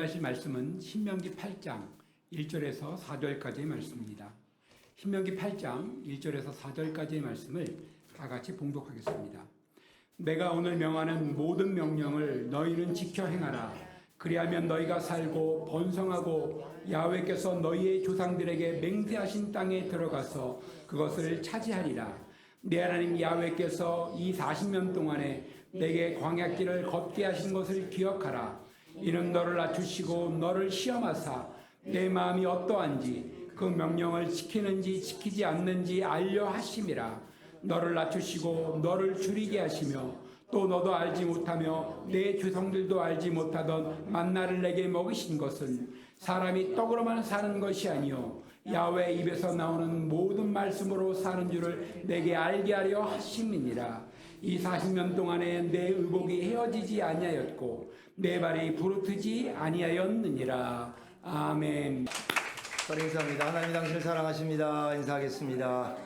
묵상하실 말씀은 신명기 8장 1절에서 4절까지의 말씀입니다. 신명기 8장 1절에서 4절까지의 말씀을 다 같이 봉독하겠습니다. 내가 오늘 명하는 모든 명령을 너희는 지켜 행하라. 그리하면 너희가 살고 번성하고 야훼께서 너희의 조상들에게 맹세하신 땅에 들어가서 그것을 차지하리라. 내 하나님 야훼께서 이 40년 동안에 내게 광야길을 걷게 하신 것을 기억하라. 이는 너를 낮추시고 너를 시험하사 내 마음이 어떠한지 그 명령을 지키는지 지키지 않는지 알려 하심이라. 너를 낮추시고 너를 줄이게 하시며 또 너도 알지 못하며 내 조상들도 알지 못하던 만나를 내게 먹이신 것은 사람이 떡으로만 사는 것이 아니요 야훼 입에서 나오는 모든 말씀으로 사는 줄을 내게 알게 하려 하심이니라. 이 40년 동안에 내 의복이 헤어지지 아니하였고 내 발이 부르트지 아니하였느니라. 아멘. 인사합니다. 하나님 당신을 사랑하십니다. 인사하겠습니다.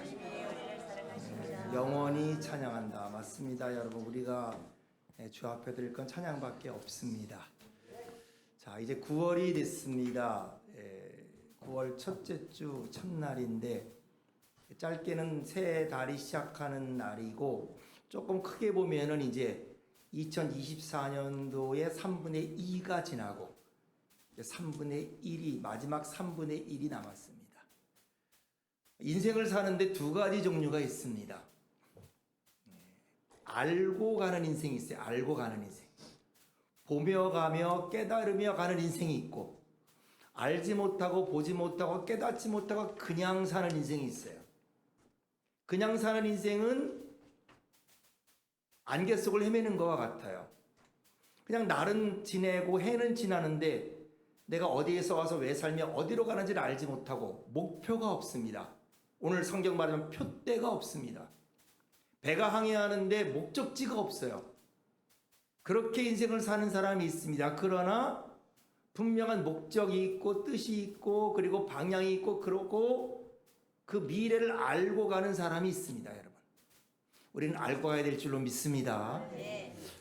영원히 찬양한다. 맞습니다. 여러분, 우리가 주 앞에 드릴 건 찬양밖에 없습니다. 자, 이제 9월이 됐습니다. 9월 첫째 주 첫날인데 짧게는 새 달이 시작하는 날이고 조금 크게 보면은 이제 2024년도의 3분의 2가 지나고 3분의 1이 마지막 3분의 1이 남았습니다. 인생을 사는데 두 가지 종류가 있습니다. 알고 가는 인생이 있어요. 알고 가는 인생. 보며 가며 깨달으며 가는 인생이 있고 알지 못하고 보지 못하고 깨닫지 못하고 그냥 사는 인생이 있어요. 그냥 사는 인생은 안개 속을 헤매는 것과 같아요. 그냥 날은 지내고 해는 지나는데 내가 어디에서 와서 왜 살며 어디로 가는지를 알지 못하고 목표가 없습니다. 오늘 성경 말하면 표대가 없습니다. 배가 항해하는데 목적지가 없어요. 그렇게 인생을 사는 사람이 있습니다. 그러나 분명한 목적이 있고 뜻이 있고 그리고 방향이 있고 그렇고 그 미래를 알고 가는 사람이 있습니다. 여러분, 우리는 알고 가야 될 줄로 믿습니다.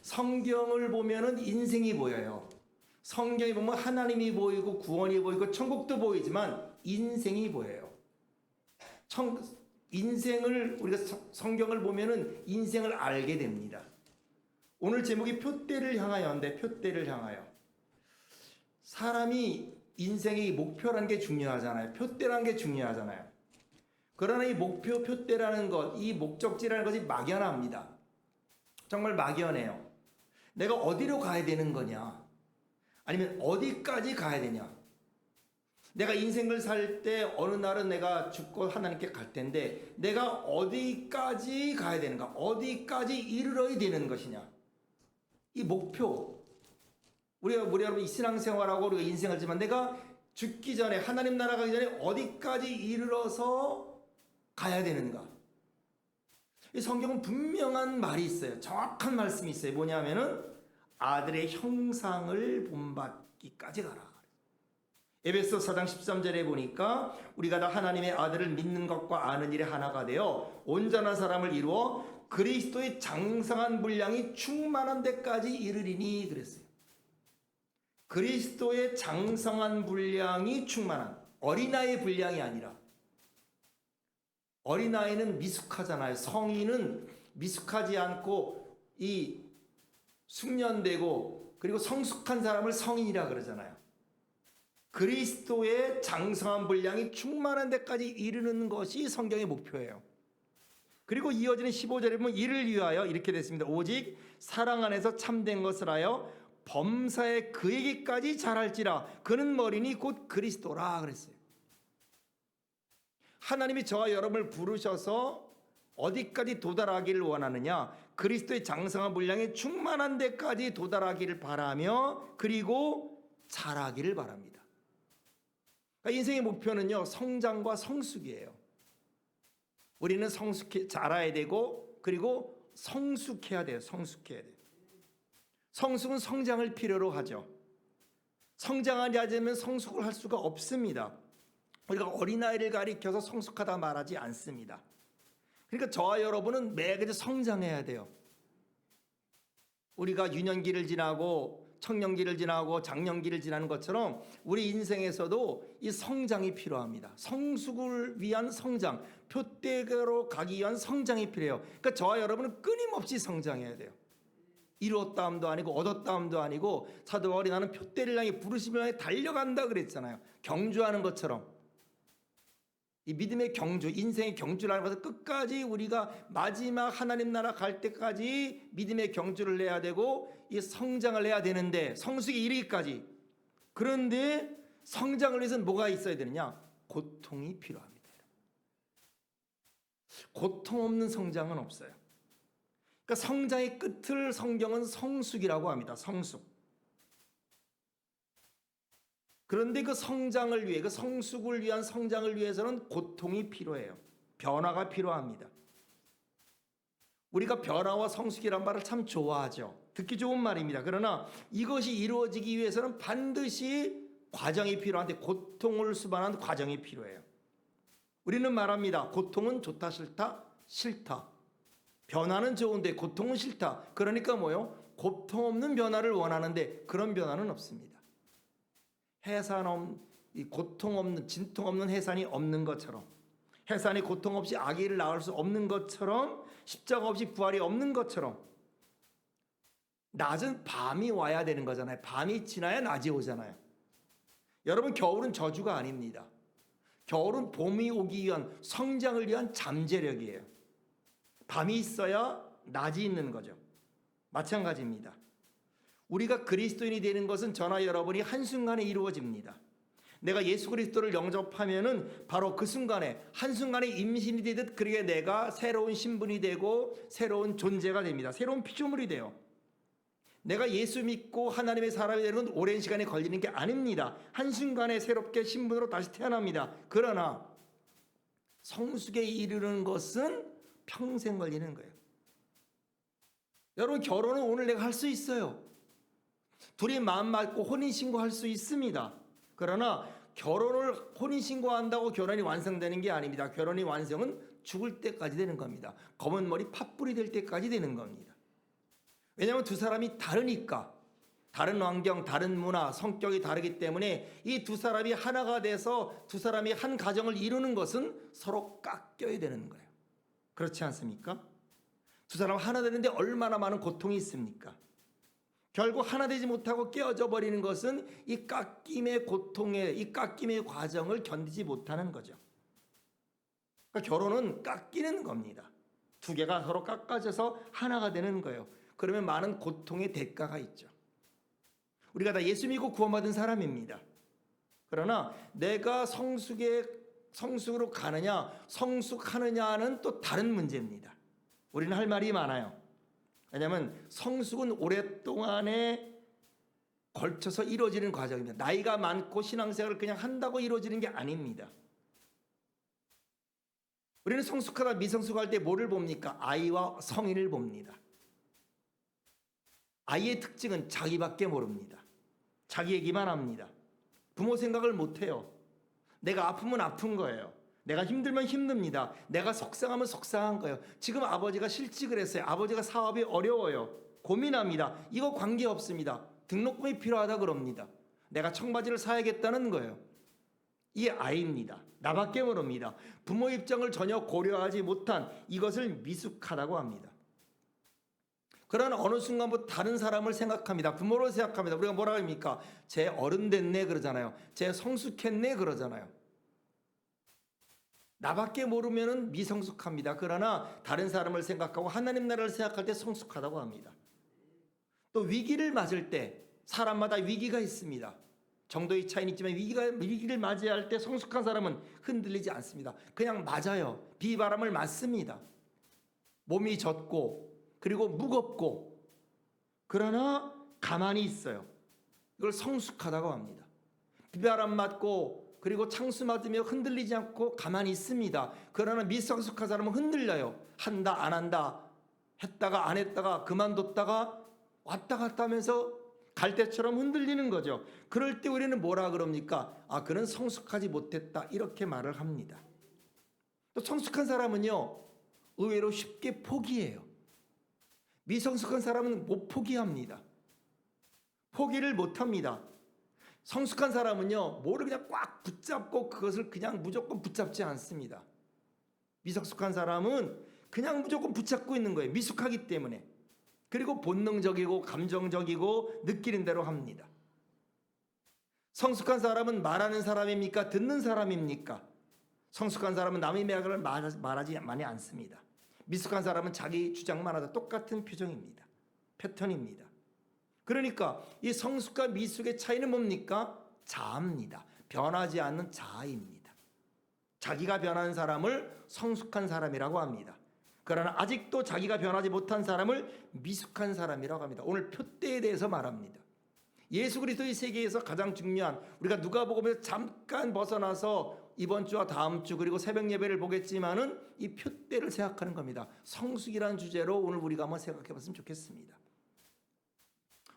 성경을 보면은 인생이 보여요. 성경이 보면 하나님이 보이고 구원이 보이고 천국도 보이지만 인생이 보여요. 인생을 우리가 성경을 보면은 인생을 알게 됩니다. 오늘 제목이 표대를 향하여인데 표대를 향하여. 사람이 인생의 목표라는 게 중요하잖아요. 표대라는 게 중요하잖아요. 그러나 이 목표, 표대라는 것, 이 목적지라는 것이 막연합니다. 정말 막연해요. 내가 어디로 가야 되는 거냐? 아니면 어디까지 가야 되냐? 내가 인생을 살 때 어느 날은 내가 죽고 하나님께 갈 텐데 내가 어디까지 가야 되는가? 어디까지 이르러야 되는 것이냐? 이 목표. 우리 여러분 이 신앙생활하고 우리가 인생을 하지만 내가 죽기 전에 하나님 나라 가기 전에 어디까지 이르러서 가야 되는가? 이 성경은 분명한 말이 있어요. 정확한 말씀이 있어요. 뭐냐면은 아들의 형상을 본받기까지 가라. 에베소 4장 13절에 보니까 우리가 다 하나님의 아들을 믿는 것과 아는 일에 하나가 되어 온전한 사람을 이루어 그리스도의 장성한 분량이 충만한 데까지 이르리니 그랬어요. 그리스도의 장성한 분량이 충만한, 어린아이의 분량이 아니라. 어린아이는 미숙하잖아요. 성인은 미숙하지 않고 이 숙련되고 그리고 성숙한 사람을 성인이라 그러잖아요. 그리스도의 장성한 분량이 충만한 데까지 이르는 것이 성경의 목표예요. 그리고 이어지는 15절에 보면 이를 위하여 이렇게 됐습니다. 오직 사랑 안에서 참된 것을 하여 범사에 그에게까지 자랄지라. 그는 머리니 곧 그리스도라 그랬어요. 하나님이 저와 여러분을 부르셔서 어디까지 도달하기를 원하느냐? 그리스도의 장성한 분량이 충만한 데까지 도달하기를 바라며 그리고 자라기를 바랍니다. 그러니까 인생의 목표는요, 성장과 성숙이에요. 우리는 자라야 되고 그리고 성숙해야 돼요. 성숙해야 돼요. 성숙은 성장을 필요로 하죠. 성장하지 않으면 성숙을 할 수가 없습니다. 우리가 어린아이를 가리켜서 성숙하다 말하지 않습니다. 그러니까 저와 여러분은 매일 성장해야 돼요. 우리가 유년기를 지나고 청년기를 지나고 장년기를 지나는 것처럼 우리 인생에서도 이 성장이 필요합니다. 성숙을 위한 성장, 표대로 가기 위한 성장이 필요해요. 그러니까 저와 여러분은 끊임없이 성장해야 돼요. 이뤘다함도 아니고 얻었다함도 아니고 사도 바울이 나는 표대를 향해 부르심을 향해 달려간다 그랬잖아요. 경주하는 것처럼. 이 믿음의 경주, 인생의 경주라는 것은 끝까지 우리가 마지막 하나님 나라 갈 때까지 믿음의 경주를 해야 되고 이 성장을 해야 되는데 성숙에 이르기까지. 그런데 성장을 위해서는 뭐가 있어야 되느냐? 고통이 필요합니다. 고통 없는 성장은 없어요. 그러니까 성장의 끝을 성경은 성숙이라고 합니다. 성숙. 그런데 그 성장을 위해, 그 성숙을 위한 성장을 위해서는 고통이 필요해요. 변화가 필요합니다. 우리가 변화와 성숙이란 말을 참 좋아하죠. 듣기 좋은 말입니다. 그러나 이것이 이루어지기 위해서는 반드시 과정이 필요한데 고통을 수반하는 과정이 필요해요. 우리는 말합니다. 고통은 좋다 싫다? 싫다. 변화는 좋은데 고통은 싫다. 그러니까 뭐요? 고통 없는 변화를 원하는데 그런 변화는 없습니다. 이 고통 없는, 진통 없는 해산이 없는 것처럼, 해산이 고통 없이 아기를 낳을 수 없는 것처럼, 십자가 없이 부활이 없는 것처럼, 낮은 밤이 와야 되는 거잖아요. 밤이 지나야 낮이 오잖아요. 여러분, 겨울은 저주가 아닙니다. 겨울은 봄이 오기 위한, 성장을 위한 잠재력이에요. 밤이 있어야 낮이 있는 거죠. 마찬가지입니다. 우리가 그리스도인이 되는 것은 저나 여러분이 한순간에 이루어집니다. 내가 예수 그리스도를 영접하면은 바로 그 순간에 한순간에 임신이 되듯 그렇게 내가 새로운 신분이 되고 새로운 존재가 됩니다. 새로운 피조물이 돼요. 내가 예수 믿고 하나님의 사람이 되는 건 오랜 시간이 걸리는 게 아닙니다. 한순간에 새롭게 신분으로 다시 태어납니다. 그러나 성숙에 이르는 것은 평생 걸리는 거예요. 여러분, 결혼은 오늘 내가 할 수 있어요. 둘이 마음 맞고 혼인신고할 수 있습니다. 그러나 결혼을 혼인신고한다고 결혼이 완성되는 게 아닙니다. 결혼의 완성은 죽을 때까지 되는 겁니다. 검은 머리 팥불이 될 때까지 되는 겁니다. 왜냐하면 두 사람이 다르니까. 다른 환경, 다른 문화, 성격이 다르기 때문에 이 두 사람이 하나가 돼서 두 사람이 한 가정을 이루는 것은 서로 깎여야 되는 거예요. 그렇지 않습니까? 두 사람 하나 되는데 얼마나 많은 고통이 있습니까? 결국 하나 되지 못하고 깨어져 버리는 것은 이 깎임의 고통의, 이 깎임의 과정을 견디지 못하는 거죠. 그러니까 결혼은 깎이는 겁니다. 두 개가 서로 깎아져서 하나가 되는 거예요. 그러면 많은 고통의 대가가 있죠. 우리가 다 예수 믿고 구원받은 사람입니다. 그러나 내가 성숙으로 가느냐, 성숙하느냐는 또 다른 문제입니다. 우리는 할 말이 많아요. 왜냐하면 성숙은 오랫동안에 걸쳐서 이루어지는 과정입니다. 나이가 많고 신앙생활을 그냥 한다고 이루어지는 게 아닙니다. 우리는 성숙하다 미성숙할 때 뭐를 봅니까? 아이와 성인을 봅니다. 아이의 특징은 자기밖에 모릅니다. 자기 얘기만 합니다. 부모 생각을 못해요. 내가 아프면 아픈 거예요. 내가 힘들면 힘듭니다. 내가 속상하면 속상한 거예요. 지금 아버지가 실직을 했어요. 아버지가 사업이 어려워요. 고민합니다. 이거 관계없습니다. 등록금이 필요하다 그럽니다. 내가 청바지를 사야겠다는 거예요. 이 아이입니다. 나밖에 모릅니다. 부모 입장을 전혀 고려하지 못한 이것을 미숙하다고 합니다. 그러나 어느 순간부터 다른 사람을 생각합니다. 부모를 생각합니다. 우리가 뭐라고 합니까? 쟤 어른 됐네 그러잖아요. 쟤 성숙했네 그러잖아요. 나밖에 모르면 미성숙합니다. 그러나 다른 사람을 생각하고 하나님 나라를 생각할 때 성숙하다고 합니다. 또 위기를 맞을 때 사람마다 위기가 있습니다. 정도의 차이는 있지만 위기를 맞이할 때 성숙한 사람은 흔들리지 않습니다. 그냥 맞아요. 비바람을 맞습니다. 몸이 젖고 그리고 무겁고 그러나 가만히 있어요. 이걸 성숙하다고 합니다. 비바람 맞고 그리고 창수 맞으며 흔들리지 않고 가만히 있습니다. 그러나 미성숙한 사람은 흔들려요. 한다 안 한다 했다가 안 했다가 그만뒀다가 왔다 갔다 하면서 갈대처럼 흔들리는 거죠. 그럴 때 우리는 뭐라 그럽니까? 아, 그는 성숙하지 못했다 이렇게 말을 합니다. 또 성숙한 사람은요 의외로 쉽게 포기해요. 미성숙한 사람은 못 포기합니다. 포기를 못합니다. 성숙한 사람은요, 뭐를 그냥 꽉 붙잡고 그것을 그냥 무조건 붙잡지 않습니다. 미성숙한 사람은 그냥 무조건 붙잡고 있는 거예요. 미숙하기 때문에. 그리고 본능적이고 감정적이고 느끼는 대로 합니다. 성숙한 사람은 말하는 사람입니까? 듣는 사람입니까? 성숙한 사람은 남의 이야기를 말하지 많이 않습니다. 미숙한 사람은 자기 주장만 하다 똑같은 표정입니다. 패턴입니다. 그러니까 이 성숙과 미숙의 차이는 뭡니까? 자아입니다. 변하지 않는 자아입니다. 자기가 변한 사람을 성숙한 사람이라고 합니다. 그러나 아직도 자기가 변하지 못한 사람을 미숙한 사람이라고 합니다. 오늘 표대에 대해서 말합니다. 예수 그리스도의 세계에서 가장 중요한, 우리가 누가복음에서 잠깐 벗어나서 이번 주와 다음 주 그리고 새벽 예배를 보겠지만은 이 표대를 생각하는 겁니다. 성숙이라는 주제로 오늘 우리가 한번 생각해 봤으면 좋겠습니다.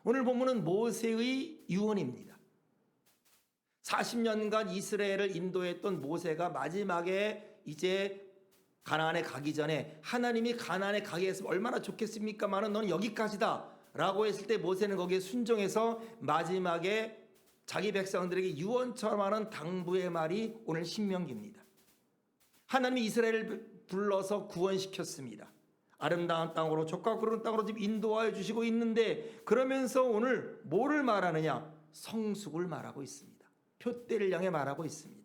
오늘 본문은 모세의 유언입니다. 40년간 이스라엘을 인도했던 모세가 마지막에 이제 가나안에 가기 전에 하나님이 가나안에 가게 했으면 얼마나 좋겠습니까마는 너는 여기까지다 라고 했을 때 모세는 거기에 순종해서 마지막에 자기 백성들에게 유언처럼 하는 당부의 말이 오늘 신명기입니다. 하나님이 이스라엘을 불러서 구원시켰습니다. 아름다운 땅으로 족과 푸른 땅으로 지금 인도하여 주시고 있는데, 그러면서 오늘 뭐를 말하느냐? 성숙을 말하고 있습니다. 표대를 향해 말하고 있습니다.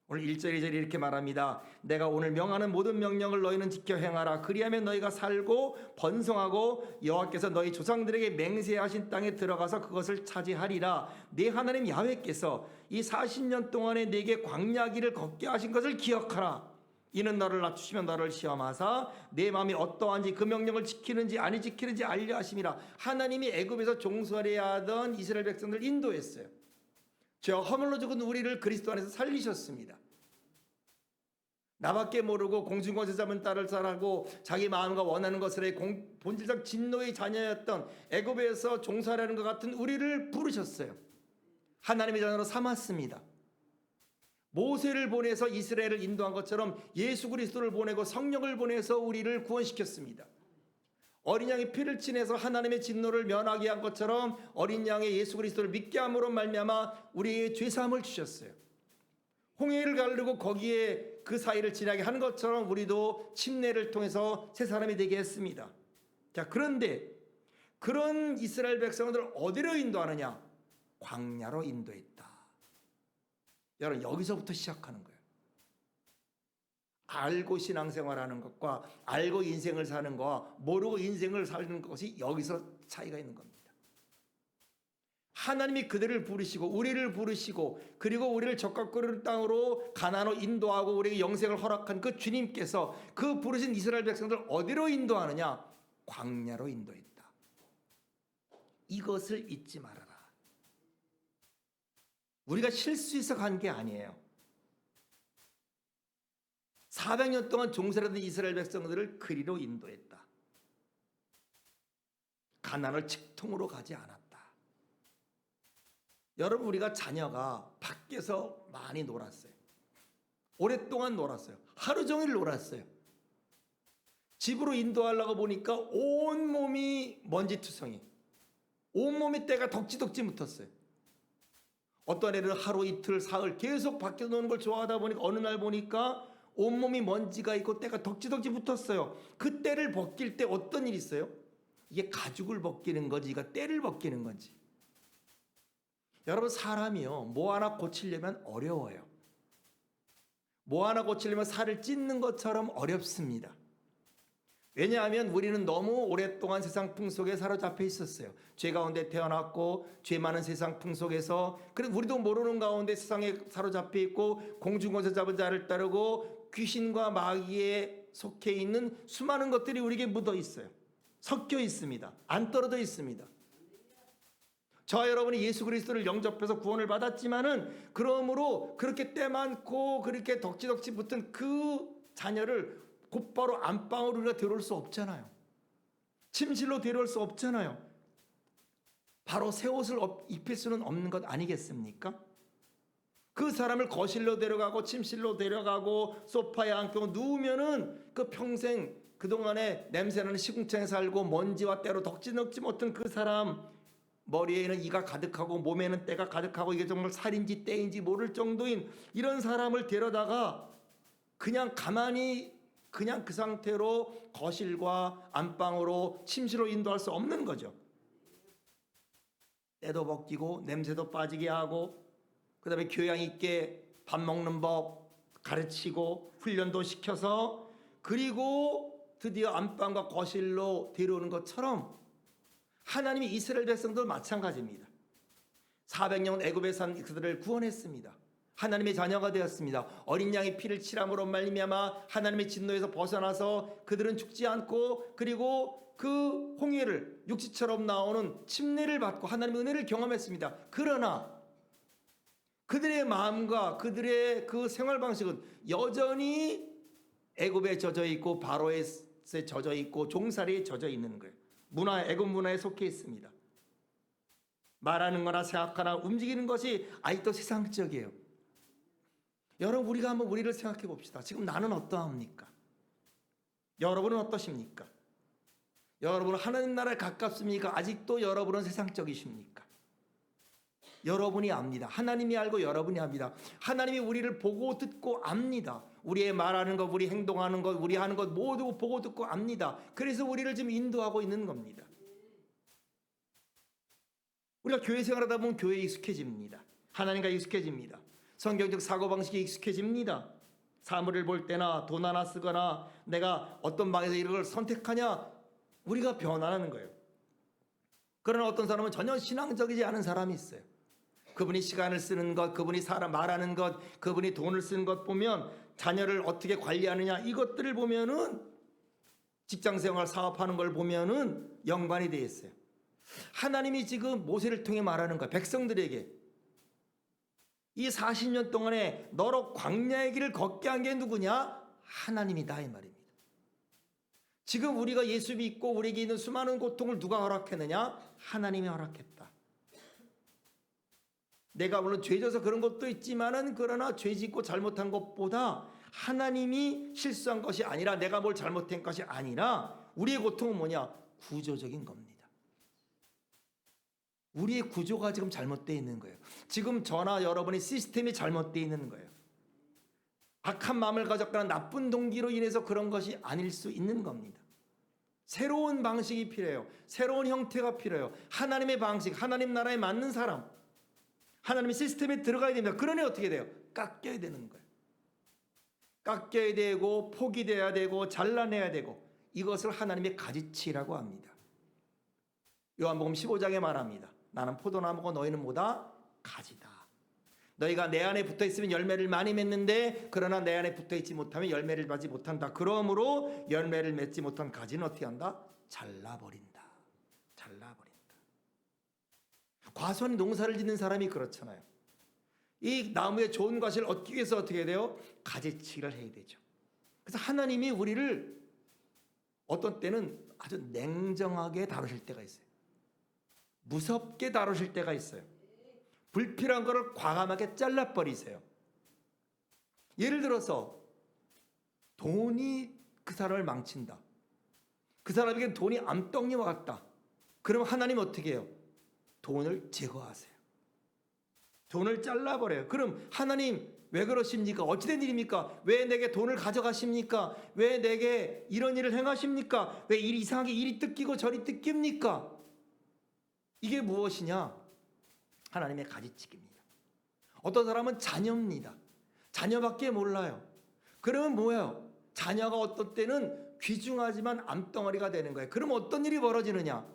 오늘 1절 2절이 이렇게 말합니다. 내가 오늘 명하는 모든 명령을 너희는 지켜 행하라. 그리하면 너희가 살고 번성하고 여호와께서 너희 조상들에게 맹세하신 땅에 들어가서 그것을 차지하리라. 네 하나님 야훼께서 이 40년 동안에 네게 광야길을 걷게 하신 것을 기억하라. 이는 너를 낮추시며 너를 시험하사 내 마음이 어떠한지 그 명령을 지키는지 아니 지키는지 알려 하심이라. 하나님이 애굽에서 종살이야 하던 이스라엘 백성들 인도했어요. 저 허물로 죽은 우리를 그리스도 안에서 살리셨습니다. 나밖에 모르고 공중권세 잡은 딸을 살하고 자기 마음과 원하는 것을 해 본질상 진노의 자녀였던 애굽에서 종살이하는 것 같은 우리를 부르셨어요. 하나님의 자녀로 삼았습니다. 모세를 보내서 이스라엘을 인도한 것처럼 예수 그리스도를 보내고 성령을 보내서 우리를 구원시켰습니다. 어린 양의 피를 친해서 하나님의 진노를 면하게 한 것처럼 어린 양의 예수 그리스도를 믿게 함으로 말미암아 우리의 죄사함을 주셨어요. 홍해를 가르고 거기에 그 사이를 지나게 하는 것처럼 우리도 침례를 통해서 새 사람이 되게 했습니다. 자, 그런데 그런 이스라엘 백성들을 어디로 인도하느냐? 광야로 인도했다. 여러분, 여기서부터 시작하는 거예요. 알고 신앙생활하는 것과 알고 인생을 사는 것과 모르고 인생을 사는 것이 여기서 차이가 있는 겁니다. 하나님이 그들을 부르시고 우리를 부르시고 그리고 우리를 적각거리는 땅으로 가나안으로 인도하고 우리에게 영생을 허락한 그 주님께서 그 부르신 이스라엘 백성들 어디로 인도하느냐? 광야로 인도했다. 이것을 잊지 말아라. 우리가 실수해서 간 게 아니에요. 400년 동안 종살이하던 이스라엘 백성들을 그리로 인도했다. 가나안을 직통으로 가지 않았다. 여러분, 우리가 자녀가 밖에서 많이 놀았어요. 오랫동안 놀았어요. 하루 종일 놀았어요. 집으로 인도하려고 보니까 온몸이 먼지투성이, 온몸이 때가 덕지덕지 묻었어요. 어떤 애들은 하루 이틀 사흘 계속 밖에서 노는 걸 좋아하다 보니까 어느 날 보니까 온몸이 먼지가 있고 때가 덕지덕지 붙었어요. 그 때를 벗길 때 어떤 일이 있어요? 이게 가죽을 벗기는 건지 이거 때를 벗기는 건지. 여러분, 사람이요 뭐 하나 고치려면 어려워요. 뭐 하나 고치려면 살을 찢는 것처럼 어렵습니다. 왜냐하면 우리는 너무 오랫동안 세상 풍속에 사로잡혀 있었어요. 죄 가운데 태어났고 죄 많은 세상 풍속에서, 그래서 우리도 모르는 가운데 세상에 사로잡혀 있고 공중권세 잡은 자를 따르고 귀신과 마귀에 속해 있는 수많은 것들이 우리에게 묻어 있어요. 섞여 있습니다. 안 떨어져 있습니다. 저와 여러분이 예수 그리스도를 영접해서 구원을 받았지만은 그러므로 그렇게 때 많고 그렇게 덕지덕지 붙은 그 자녀를 곧바로 안방으로 우리가 데려올 수 없잖아요. 침실로 데려올 수 없잖아요. 바로 새 옷을 입힐 수는 없는 것 아니겠습니까? 그 사람을 거실로 데려가고 침실로 데려가고 소파에 앉고 누우면은 그 평생 그동안에 냄새나는 시궁창에 살고 먼지와 때로 덕지덕지 못한 그 사람, 머리에는 이가 가득하고 몸에는 때가 가득하고 이게 정말 살인지 때인지 모를 정도인 이런 사람을 데려다가 그냥 가만히 그냥 그 상태로 거실과 안방으로 침실로 인도할 수 없는 거죠. 때도 벗기고 냄새도 빠지게 하고 그다음에 교양 있게 밥 먹는 법 가르치고 훈련도 시켜서 그리고 드디어 안방과 거실로 데려오는 것처럼 하나님이 이스라엘 백성도 마찬가지입니다. 400년 애굽에 산 그들을 구원했습니다. 하나님의 자녀가 되었습니다. 어린 양의 피를 칠함으로 말미암아 하나님의 진노에서 벗어나서 그들은 죽지 않고 그리고 그 홍해를 육지처럼 나오는 침례를 받고 하나님의 은혜를 경험했습니다. 그러나 그들의 마음과 그들의 그 생활 방식은 여전히 애굽에 젖어 있고 바로에 젖어 있고 종살이에 젖어 있는 거예요. 애굽 문화에 속해 있습니다. 말하는 거나 생각하나 움직이는 것이 아직도 세상적이에요. 여러분 우리가 한번 우리를 생각해 봅시다. 지금 나는 어떠합니까? 여러분은 어떠십니까? 여러분은 하나님 나라에 가깝습니까? 아직도 여러분은 세상적이십니까? 여러분이 압니다. 하나님이 알고 여러분이 압니다. 하나님이 우리를 보고 듣고 압니다. 우리의 말하는 것, 우리 행동하는 것, 우리 하는 것 모두 보고 듣고 압니다. 그래서 우리를 지금 인도하고 있는 겁니다. 우리가 교회 생활하다 보면 교회에 익숙해집니다. 하나님과 익숙해집니다. 성경적 사고방식에 익숙해집니다. 사물을 볼 때나 돈 하나 쓰거나 내가 어떤 방에서 이런 걸 선택하냐 우리가 변화하는 거예요. 그러나 어떤 사람은 전혀 신앙적이지 않은 사람이 있어요. 그분이 시간을 쓰는 것, 그분이 말하는 것, 그분이 돈을 쓰는 것 보면 자녀를 어떻게 관리하느냐 이것들을 보면은 직장생활 사업하는 걸 보면은 연관이 되어 있어요. 하나님이 지금 모세를 통해 말하는 거예요. 백성들에게 이 40년 동안에 너로 광야의 길을 걷게 한 게 누구냐? 하나님이다 이 말입니다. 지금 우리가 예수 믿고 우리에게 있는 수많은 고통을 누가 허락했느냐? 하나님이 허락했다. 내가 물론 죄져서 그런 것도 있지만은 그러나 죄짓고 잘못한 것보다 하나님이 실수한 것이 아니라 내가 뭘 잘못한 것이 아니라 우리의 고통은 뭐냐? 구조적인 겁니다. 우리의 구조가 지금 잘못되어 있는 거예요. 지금 저나 여러분의 시스템이 잘못되어 있는 거예요. 악한 마음을 가졌거나 나쁜 동기로 인해서 그런 것이 아닐 수 있는 겁니다. 새로운 방식이 필요해요. 새로운 형태가 필요해요. 하나님의 방식, 하나님 나라에 맞는 사람, 하나님의 시스템에 들어가야 됩니다. 그러니 어떻게 돼요? 깎여야 되는 거예요. 깎여야 되고 포기돼야 되고 잘라내야 되고 이것을 하나님의 가지치라고 합니다. 요한복음 15장에 말합니다. 나는 포도나무고 너희는 뭐다? 가지다. 너희가 내 안에 붙어있으면 열매를 많이 맺는데 그러나 내 안에 붙어있지 못하면 열매를 맺지 못한다. 그러므로 열매를 맺지 못한 가지는 어떻게 한다? 잘라버린다. 잘라버린다. 과수원 농사를 짓는 사람이 그렇잖아요. 이 나무의 좋은 과실을 얻기 위해서 어떻게 돼요? 가지치기를 해야 되죠. 그래서 하나님이 우리를 어떤 때는 아주 냉정하게 다루실 때가 있어요. 무섭게 다루실 때가 있어요. 불필요한 것을 과감하게 잘라버리세요. 예를 들어서 돈이 그 사람을 망친다. 그 사람에게 돈이 암덩이와 같다. 그럼 하나님 어떻게 해요? 돈을 제거하세요. 돈을 잘라버려요. 그럼 하나님 왜 그러십니까? 어찌된 일입니까? 왜 내게 돈을 가져가십니까? 왜 내게 이런 일을 행하십니까? 왜 이상하게 이리 뜯기고 저리 뜯깁니까? 이게 무엇이냐? 하나님의 가지치기입니다. 어떤 사람은 자녀입니다. 자녀밖에 몰라요. 그러면 뭐예요? 자녀가 어떤 때는 귀중하지만 암덩어리가 되는 거예요. 그럼 어떤 일이 벌어지느냐?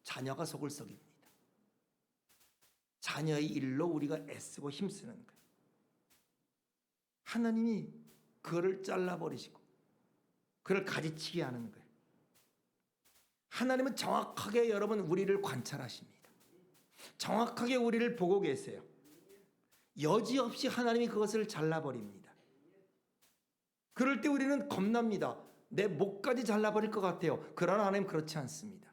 자녀가 속을 썩입니다. 자녀의 일로 우리가 애쓰고 힘쓰는 거예요. 하나님이 그를 잘라버리시고 그를 가지치게 하는 거예요. 하나님은 정확하게 여러분 우리를 관찰하십니다. 정확하게 우리를 보고 계세요. 여지없이 하나님이 그것을 잘라버립니다. 그럴 때 우리는 겁납니다. 내 목까지 잘라버릴 것 같아요. 그러나 하나님 그렇지 않습니다.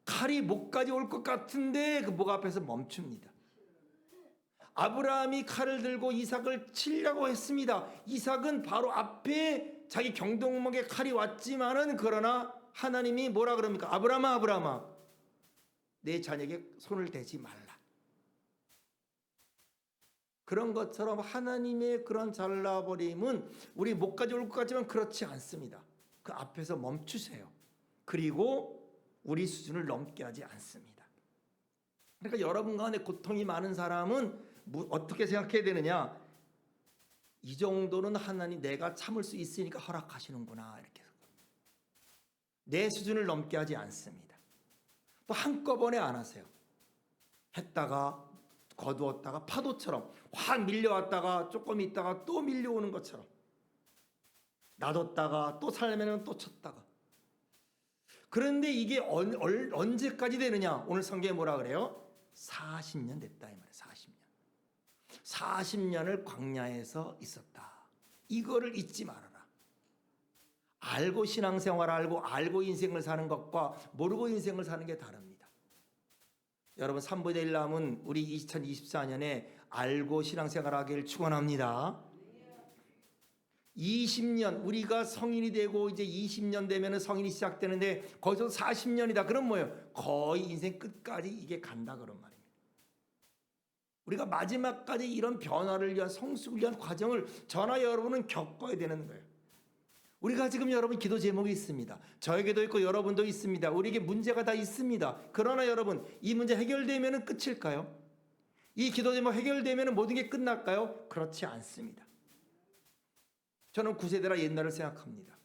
칼이 목까지 올 것 같은데 그 목 앞에서 멈춥니다. 아브라함이 칼을 들고 이삭을 치려고 했습니다. 이삭은 바로 앞에 자기 경동목에 칼이 왔지만은 그러나 하나님이 뭐라 그럽니까? 아브라함아, 아브라함아. 내 자녀에게 손을 대지 말라. 그런 것처럼 하나님의 그런 잘라버림은 우리 목까지 올 것 같지만 그렇지 않습니다. 그 앞에서 멈추세요. 그리고 우리 수준을 넘게 하지 않습니다. 그러니까 여러분 가운데 고통이 많은 사람은 어떻게 생각해야 되느냐? 이 정도는 하나님 내가 참을 수 있으니까 허락하시는구나, 이렇게 내 수준을 넘게 하지 않습니다. 또 한꺼번에 안 하세요. 했다가 거두었다가 파도처럼 확 밀려왔다가 조금 있다가 또 밀려오는 것처럼 놔뒀다가 또 살려면 또 쳤다가. 그런데 이게 언제까지 되느냐? 오늘 성경에 뭐라 그래요? 40년 됐다 이 말이에요. 40년. 40년을 광야에서 있었다. 이거를 잊지 말아라. 알고 신앙생활 알고 인생을 사는 것과 모르고 인생을 사는 게 다릅니다. 여러분 3분의 1 남은 우리 2024년에 알고 신앙생활 하기를 축원합니다. 20년 우리가 성인이 되고 이제 20년 되면 성인이 시작되는데 거기서 40년이다. 그럼 뭐예요? 거의 인생 끝까지 이게 간다 그런 말입니다. 우리가 마지막까지 이런 변화를 위한 성숙을 위한 과정을 저나 여러분은 겪어야 되는 거예요. 우리가 지금 여러분 기도 제목이 있습니다. 저에게도 있고 여러분도 있습니다. 우리에게 문제가 다 있습니다. 그러나 여러분 이 문제 해결되면 끝일까요? 이 기도 제목 해결되면 모든 게 끝날까요? 그렇지 않습니다. 저는 9세대라 옛날을 생각합니다.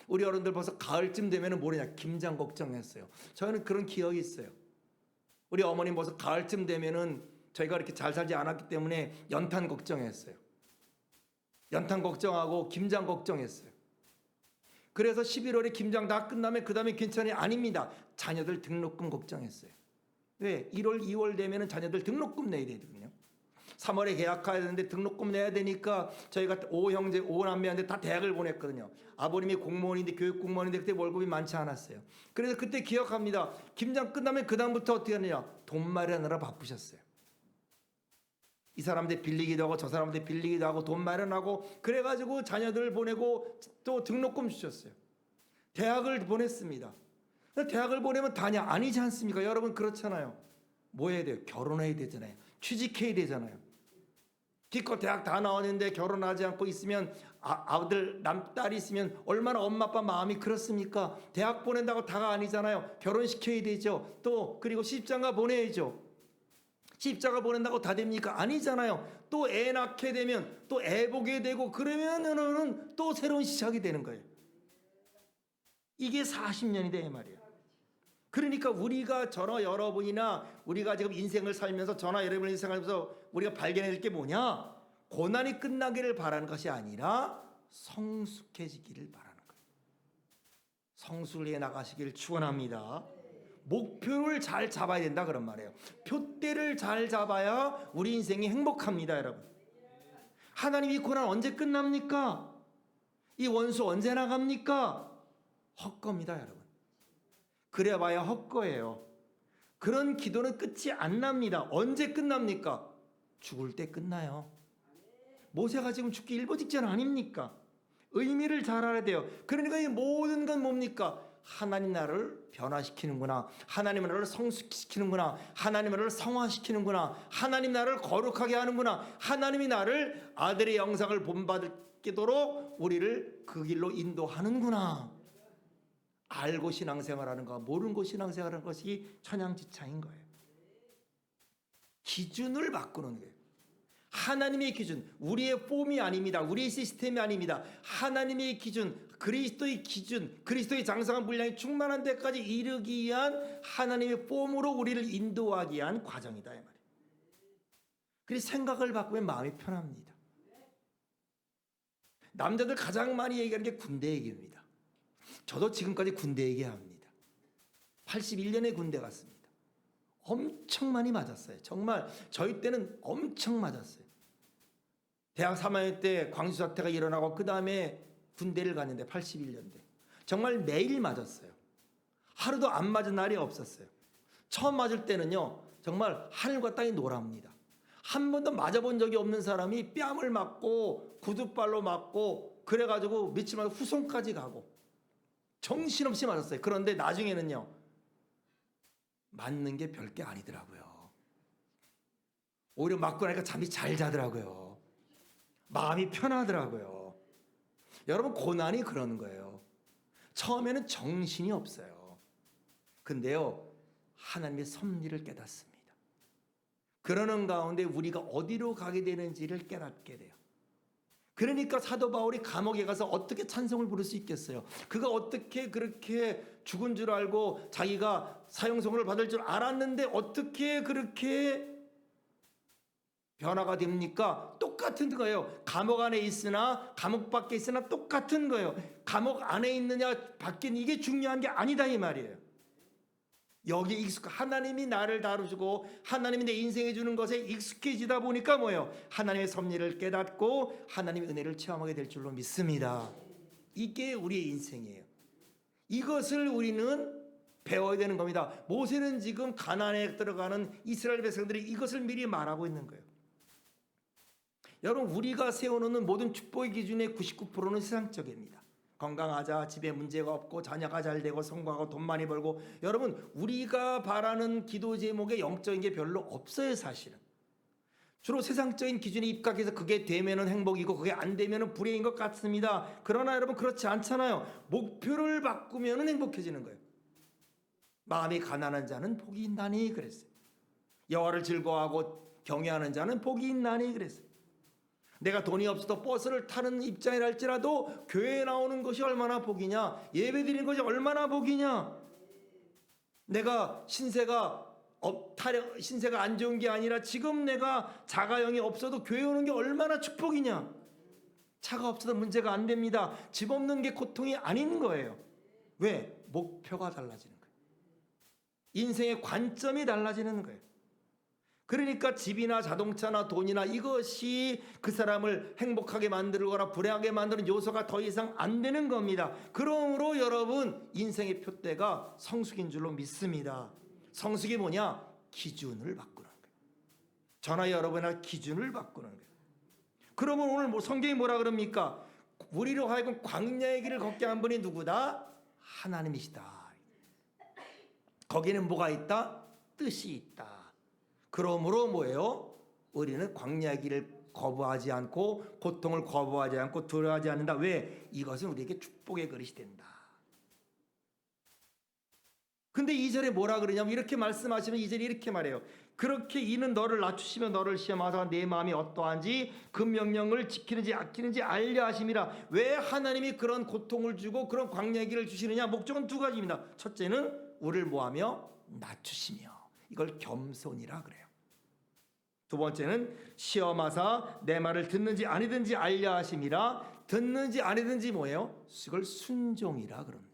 우리 어른들 벌써 가을쯤 되면 뭐냐 김장 걱정했어요. 저는 그런 기억이 있어요. 우리 어머님 벌써 가을쯤 되면은 저희가 이렇게 잘 살지 않았기 때문에 연탄 걱정했어요. 연탄 걱정하고 김장 걱정했어요. 그래서 11월에 김장 다 끝나면 그 다음에 괜찮아요? 아닙니다. 자녀들 등록금 걱정했어요. 왜? 1월, 2월 되면 자녀들 등록금 내야 되거든요. 3월에 계약해야 되는데 등록금 내야 되니까 저희가 5형제, 5남매한테 다 대학을 보냈거든요. 아버님이 공무원인데 교육 공무원인데 그때 월급이 많지 않았어요. 그래서 그때 기억합니다. 김장 끝나면 그 다음부터 어떻게 하느냐? 돈 마련하느라 바쁘셨어요. 이 사람한테 빌리기도 하고 저 사람한테 빌리기도 하고 돈 마련하고 그래가지고 자녀들 보내고 또 등록금 주셨어요. 대학을 보냈습니다. 대학을 보내면 다냐? 아니지 않습니까? 여러분 그렇잖아요. 뭐 해야 돼요? 결혼해야 되잖아요. 취직해야 되잖아요. 기껏 대학 다 나왔는데 결혼하지 않고 있으면 아들, 딸이 있으면 얼마나 엄마 아빠 마음이 그렇습니까? 대학 보낸다고 다가 아니잖아요. 결혼시켜야 되죠. 또 그리고 시집장가 보내야죠. 시집장가 보낸다고 다 됩니까? 아니잖아요. 또 애 낳게 되면 또 애 보게 되고 그러면은 또 새로운 시작이 되는 거예요. 이게 40년이다 이 말이에요. 그러니까 우리가 저나 여러분이나 우리가 지금 인생을 살면서 저나 여러분 인생을 살면서 우리가 발견해야 될 게 뭐냐? 고난이 끝나기를 바라는 것이 아니라 성숙해지기를 바라는 거예요. 성숙을 해 나가시기를 축원합니다. 목표를 잘 잡아야 된다 그런 말이에요. 표대를 잘 잡아야 우리 인생이 행복합니다, 여러분. 하나님이 고난 언제 끝납니까? 이 원수 언제 나갑니까? 헛겁니다, 여러분. 그래봐야 헛거예요. 그런 기도는 끝이 안 납니다. 언제 끝납니까? 죽을 때 끝나요. 모세가 지금 죽기 일보 직전 아닙니까? 의미를 잘 알아야 돼요. 그러니까 이 모든 건 뭡니까? 하나님 나라를 변화시키는구나. 하나님 나라를 성숙시키는구나. 하나님 나라를 성화시키는구나. 하나님 나라를 거룩하게 하는구나. 하나님이 나를 아들의 영상을 본받도록 우리를 그 길로 인도하는구나. 알고 신앙생활하는 거, 모르고 신앙생활하는 것이 천양지차인 거예요. 기준을 바꾸는 거예요. 하나님의 기준, 우리의 폼이 아닙니다. 우리의 시스템이 아닙니다. 하나님의 기준, 그리스도의 기준, 그리스도의 장성한 분량이 충만한 데까지 이르기 위한 하나님의 폼으로 우리를 인도하기 위한 과정이다 이 말이에요. 그래서 생각을 바꾸면 마음이 편합니다. 남자들 가장 많이 얘기하는 게 군대 얘기입니다. 저도 지금까지 군대 얘기합니다. 81년에 군대 갔습니다. 엄청 많이 맞았어요. 정말 저희 때는 엄청 맞았어요. 대학 3학년 때 광주 사태가 일어나고 그 다음에 군대를 갔는데 81년대 정말 매일 맞았어요. 하루도 안 맞은 날이 없었어요. 처음 맞을 때는요 정말 하늘과 땅이 노랍니다. 한 번도 맞아본 적이 없는 사람이 뺨을 맞고 구두발로 맞고 그래가지고 며칠마다 후손까지 가고 정신없이 맞았어요. 그런데 나중에는요 맞는 게 별게 아니더라고요. 오히려 맞고 나니까 잠이 잘 자더라고요. 마음이 편하더라고요. 여러분, 고난이 그러는 거예요. 처음에는 정신이 없어요. 근데요, 하나님의 섭리를 깨닫습니다. 그러는 가운데 우리가 어디로 가게 되는지를 깨닫게 돼요. 그러니까 사도 바울이 감옥에 가서 어떻게 찬송을 부를 수 있겠어요? 그가 어떻게 그렇게 죽은 줄 알고 자기가 사형선고를 받을 줄 알았는데 어떻게 그렇게 변화가 됩니까? 똑같은 거예요. 감옥 안에 있으나 감옥 밖에 있으나 똑같은 거예요. 감옥 안에 있느냐 밖에 있느냐 이게 중요한 게 아니다 이 말이에요. 여기 하나님이 나를 다루시고 하나님이 내 인생에 주는 것에 익숙해지다 보니까 뭐예요? 하나님의 섭리를 깨닫고 하나님의 은혜를 체험하게 될 줄로 믿습니다. 이게 우리의 인생이에요. 이것을 우리는 배워야 되는 겁니다. 모세는 지금 가나안에 들어가는 이스라엘 백성들이 이것을 미리 말하고 있는 거예요. 여러분, 우리가 세워놓는 모든 축복의 기준의 99%는 세상적입니다. 건강하자, 집에 문제가 없고 자녀가 잘 되고 성공하고 돈 많이 벌고, 여러분 우리가 바라는 기도 제목에 영적인 게 별로 없어요. 사실은 주로 세상적인 기준에 입각해서 그게 되면은 행복이고 그게 안 되면은 불행인 것 같습니다. 그러나 여러분 그렇지 않잖아요. 목표를 바꾸면은 행복해지는 거예요. 마음이 가난한 자는 복이 있나니 그랬어요. 여호와를 즐거워하고 경외하는 자는 복이 있나니 그랬어요. 내가 돈이 없어도 버스를 타는 입장이랄지라도 교회에 나오는 것이 얼마나 복이냐, 예배 드리는 것이 얼마나 복이냐. 내가 신세가 안 좋은 게 아니라 지금 내가 자가용이 없어도 교회 오는 게 얼마나 축복이냐. 차가 없어도 문제가 안 됩니다. 집 없는 게 고통이 아닌 거예요. 왜? 목표가 달라지는 거예요. 인생의 관점이 달라지는 거예요. 그러니까 집이나 자동차나 돈이나 이것이 그 사람을 행복하게 만들거나 불행하게 만드는 요소가 더 이상 안 되는 겁니다. 그러므로 여러분, 인생의 표대가 성숙인 줄로 믿습니다. 성숙이 뭐냐? 기준을 바꾸는 거예요. 저나 여러분의 기준을 바꾸는 거예요. 그러면 오늘 성경이 뭐라 그럽니까? 우리로 하여금 광야의 길을 걷게 한 분이 누구다? 하나님이시다. 거기는 뭐가 있다? 뜻이 있다. 그러므로 뭐예요? 우리는 광야의 길을 거부하지 않고 고통을 거부하지 않고 두려워하지 않는다. 왜? 이것은 우리에게 축복의 그릇이 된다. 근데 2절에 뭐라 그러냐면 이렇게 말씀하시면 2절에 이렇게 말해요. 그렇게 이는 너를 낮추시며 너를 시험하사 내 마음이 어떠한지 그 명령을 지키는지 아끼는지 알려 하심이라. 왜 하나님이 그런 고통을 주고 그런 광야의 길을 주시느냐? 목적은 두 가지입니다. 첫째는 우리를 뭐하며? 낮추시며. 이걸 겸손이라 그래요. 두 번째는 시험하사 내 말을 듣는지 아니든지 알려 하심이라. 듣는지 아니든지 뭐예요? 이걸 순종이라 그럽니다.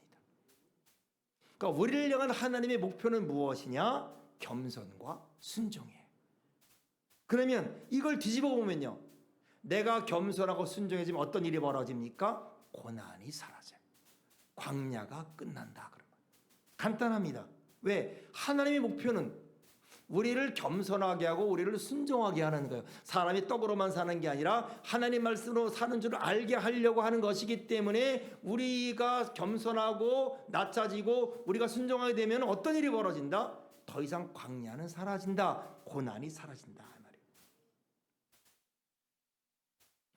그러니까 우리를 향한 하나님의 목표는 무엇이냐? 겸손과 순종이에요. 그러면 이걸 뒤집어 보면요, 내가 겸손하고 순종해지면 어떤 일이 벌어집니까? 고난이 사라져요. 광야가 끝난다. 그러면 간단합니다. 왜? 하나님의 목표는 우리를 겸손하게 하고 우리를 순종하게 하는 거예요. 사람이 떡으로만 사는 게 아니라 하나님 말씀으로 사는 줄 알게 하려고 하는 것이기 때문에 우리가 겸손하고 낮아지고 우리가 순종하게 되면 어떤 일이 벌어진다? 더 이상 광야는 사라진다. 고난이 사라진다 말이에요.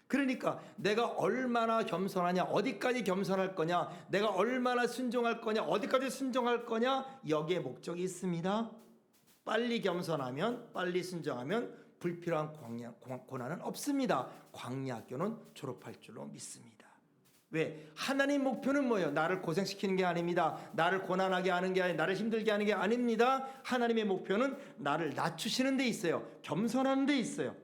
그러니까 내가 얼마나 겸손하냐, 어디까지 겸손할 거냐, 내가 얼마나 순종할 거냐, 어디까지 순종할 거냐, 여기에 목적이 있습니다. 빨리 겸손하면, 빨리 순종하면 불필요한 고난은 없습니다. 광야학교는 졸업할 줄로 믿습니다. 왜? 하나님 목표는 뭐예요? 나를 고생시키는 게 아닙니다. 나를 고난하게 하는 게 아니라 나를 힘들게 하는 게 아닙니다. 하나님의 목표는 나를 낮추시는 데 있어요. 겸손하는 데 있어요.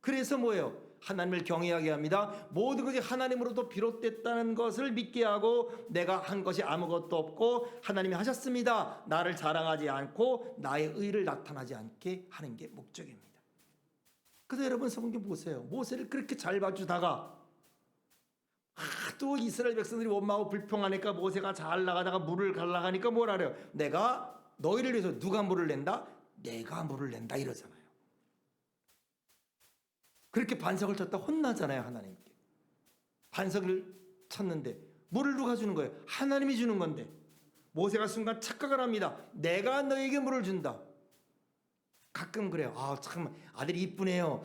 그래서 뭐예요? 하나님을 경외하게 합니다. 모든 것이 하나님으로부터 비롯됐다는 것을 믿게 하고 내가 한 것이 아무것도 없고 하나님이 하셨습니다. 나를 자랑하지 않고 나의 의를 나타나지 않게 하는 게 목적입니다. 그래서 여러분 성경 보세요. 모세를 그렇게 잘 봐주다가 또 이스라엘 백성들이 원망하고 불평하니까 모세가 잘 나가다가 물을 갈라가니까 뭐라 그래요? 내가 너희를 위해서 누가 물을 낸다? 내가 물을 낸다 이러잖아요. 그렇게 반석을 쳤다 혼나잖아요. 하나님께 반석을 쳤는데 물을 누가 주는 거예요? 하나님이 주는 건데 모세가 순간 착각을 합니다. 내가 너에게 물을 준다. 가끔 그래요. 참 아들이 이쁘네요.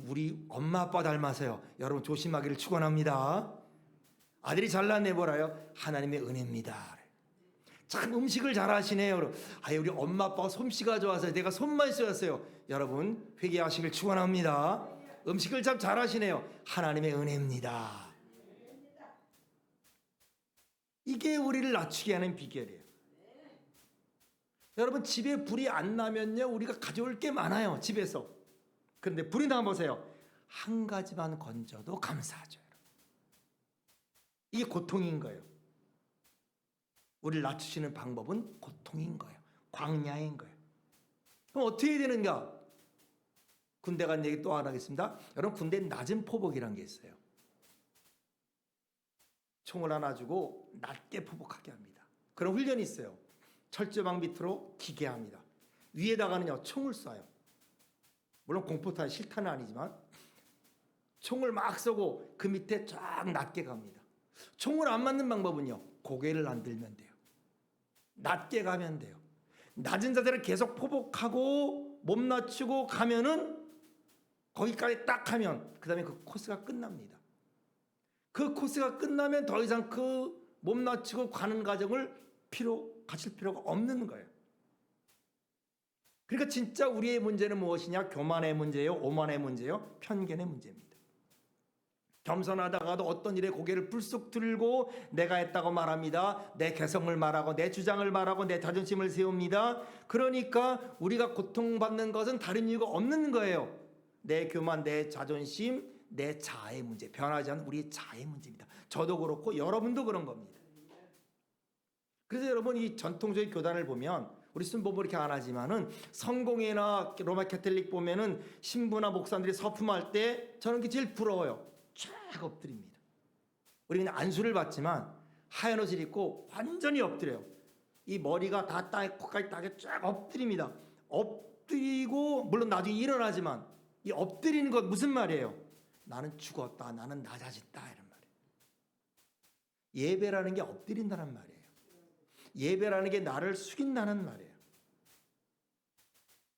우리 엄마 아빠 닮아서요. 여러분 조심하기를 축원합니다. 아들이 잘났네 뭐라요? 하나님의 은혜입니다. 참 음식을 잘하시네요. 우리 엄마 아빠가 솜씨가 좋아서 내가 손만 쓰였어요. 여러분 회개하시길 축원합니다. 음식을 참 잘하시네요. 하나님의 은혜입니다. 이게 우리를 낮추게 하는 비결이에요. 여러분 집에 불이 안 나면요 우리가 가져올 게 많아요 집에서. 그런데 불이 나보세요. 한 가지만 건져도 감사하죠. 이게 고통인 거예요. 우리를 낮추시는 방법은 고통인 거예요. 광야인 거예요. 그럼 어떻게 해야 되는가? 군대 간 얘기 또 하나 하겠습니다. 여러분 군대 낮은 포복이라는 게 있어요. 총을 하나 주고 낮게 포복하게 합니다. 그런 훈련이 있어요. 철조망 밑으로 기게 합니다. 위에다가는요 총을 쏴요. 물론 공포탄 실탄은 아니지만 총을 막 쏘고 그 밑에 쫙 낮게 갑니다. 총을 안 맞는 방법은요 고개를 안 들면 돼요. 낮게 가면 돼요. 낮은 자세를 계속 포복하고 몸 낮추고 가면은 거기까지 딱 하면 그 다음에 그 코스가 끝납니다. 그 코스가 끝나면 더 이상 그 몸 낮추고 가는 과정을 가실 필요가 없는 거예요. 그러니까 진짜 우리의 문제는 무엇이냐? 교만의 문제예요? 오만의 문제예요? 편견의 문제입니다. 겸손하다가도 어떤 일에 고개를 불쑥 들고 내가 했다고 말합니다. 내 개성을 말하고 내 주장을 말하고 내 자존심을 세웁니다. 그러니까 우리가 고통받는 것은 다른 이유가 없는 거예요. 내 교만, 내 자존심, 내 자아의 문제, 변하지 않는 우리의 자아의 문제입니다. 저도 그렇고 여러분도 그런 겁니다. 그래서 여러분 이 전통적인 교단을 보면 우리 순복음 이렇게 안 하지만은 성공회나 로마 캐톨릭 보면은 신부나 목사님들이 서품할 때 저는 그게 제일 부러워요. 쫙 엎드립니다. 우리는 안수를 받지만 하얀 옷을 입고 완전히 엎드려요. 이 머리가 다 땅에 코까지 딱 쫙 엎드립니다. 엎드리고 물론 나중에 일어나지만 이 엎드리는 건 무슨 말이에요? 나는 죽었다. 나는 낮아졌다. 이런 말이에요. 예배라는 게 엎드린다는 말이에요. 예배라는 게 나를 숙인다는 말이에요.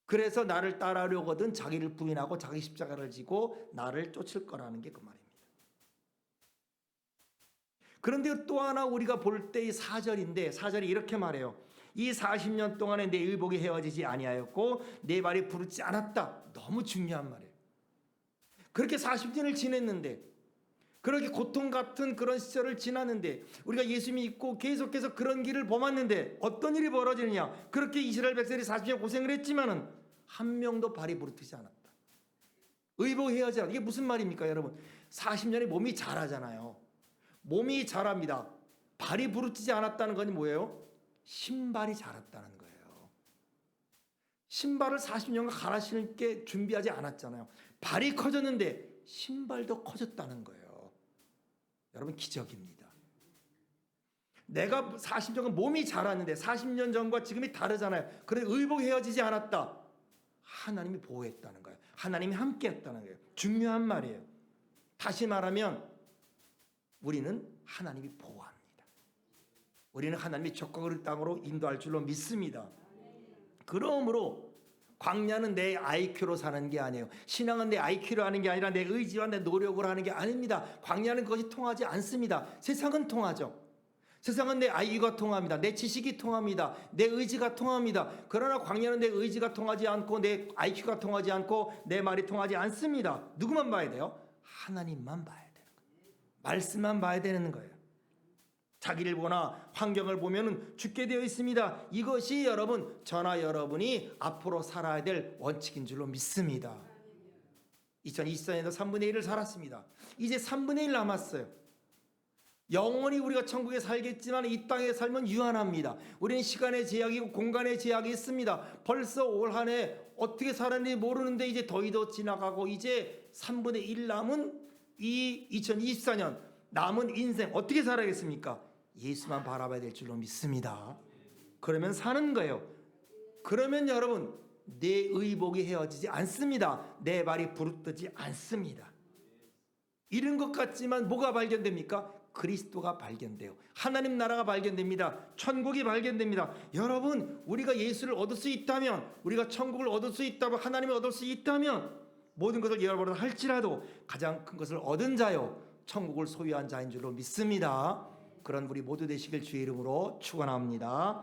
그래서 나를 따라하려거든 자기를 부인하고 자기 십자가를 지고 나를 쫓을 거라는 게 그 말입니다. 그런데 또 하나 우리가 볼 때 이 4절인데 4절이 이렇게 말해요. 이 40년 동안에 내 의복이 헤어지지 아니하였고 내 발이 부르지 않았다. 너무 중요한 말이에요. 그렇게 40년을 지냈는데 그렇게 고통 같은 그런 시절을 지났는데 우리가 예수 믿고 계속해서 그런 길을 범했는데 어떤 일이 벌어지느냐? 그렇게 이스라엘 백성들이 40년 고생을 했지만은 한 명도 발이 부르트지 않았다. 의복해야지 않았다. 이게 무슨 말입니까, 여러분? 40년에 몸이 자라잖아요. 몸이 자랍니다. 발이 부르트지 않았다는 건 뭐예요? 신발이 자랐다는 거예요. 신발을 40년간 갈아 신게 준비하지 않았잖아요. 발이 커졌는데 신발도 커졌다는 거예요. 여러분 기적입니다. 내가 40년간 몸이 자랐는데 40년 전과 지금이 다르잖아요. 그래 의복 헤어지지 않았다. 하나님이 보호했다는 거예요. 하나님이 함께했다는 거예요. 중요한 말이에요. 다시 말하면 우리는 하나님이 보호합니다. 우리는 하나님이 적그리스도 땅으로 인도할 줄로 믿습니다. 그러므로 광야는 내 IQ로 사는 게 아니에요. 신앙은 내 IQ로 하는 게 아니라 내 의지와 내 노력으로 하는 게 아닙니다. 광야는 그것이 통하지 않습니다. 세상은 통하죠. 세상은 내 IQ가 통합니다. 내 지식이 통합니다. 내 의지가 통합니다. 그러나 광야는 내 의지가 통하지 않고 내 IQ가 통하지 않고 내 말이 통하지 않습니다. 누구만 봐야 돼요? 하나님만 봐야 되는 거예요. 말씀만 봐야 되는 거예요. 자기를 보나 환경을 보면 죽게 되어 있습니다. 이것이 여러분 저나 여러분이 앞으로 살아야 될 원칙인 줄로 믿습니다. 2024년도 3분의 1을 살았습니다. 이제 3분의 1 남았어요. 영원히 우리가 천국에 살겠지만 이 땅에 살면 유한합니다. 우리는 시간의 제약이고 공간의 제약이 있습니다. 벌써 올 한 해 어떻게 살았는지 모르는데 이제 더위도 지나가고 이제 3분의 1 남은 이 2024년 남은 인생 어떻게 살아야겠습니까? 예수만 바라봐야 될 줄로 믿습니다. 그러면 사는 거예요. 그러면 여러분 내 의복이 헤어지지 않습니다. 내 발이 부르뜨지 않습니다. 이런 것 같지만 뭐가 발견됩니까? 그리스도가 발견돼요. 하나님 나라가 발견됩니다. 천국이 발견됩니다. 여러분, 우리가 예수를 얻을 수 있다면, 우리가 천국을 얻을 수 있다면, 하나님을 얻을 수 있다면 모든 것을 잃어버려 할지라도 가장 큰 것을 얻은 자요 천국을 소유한 자인 줄로 믿습니다. 그런 우리 모두 되시길 주의 이름으로 축원합니다.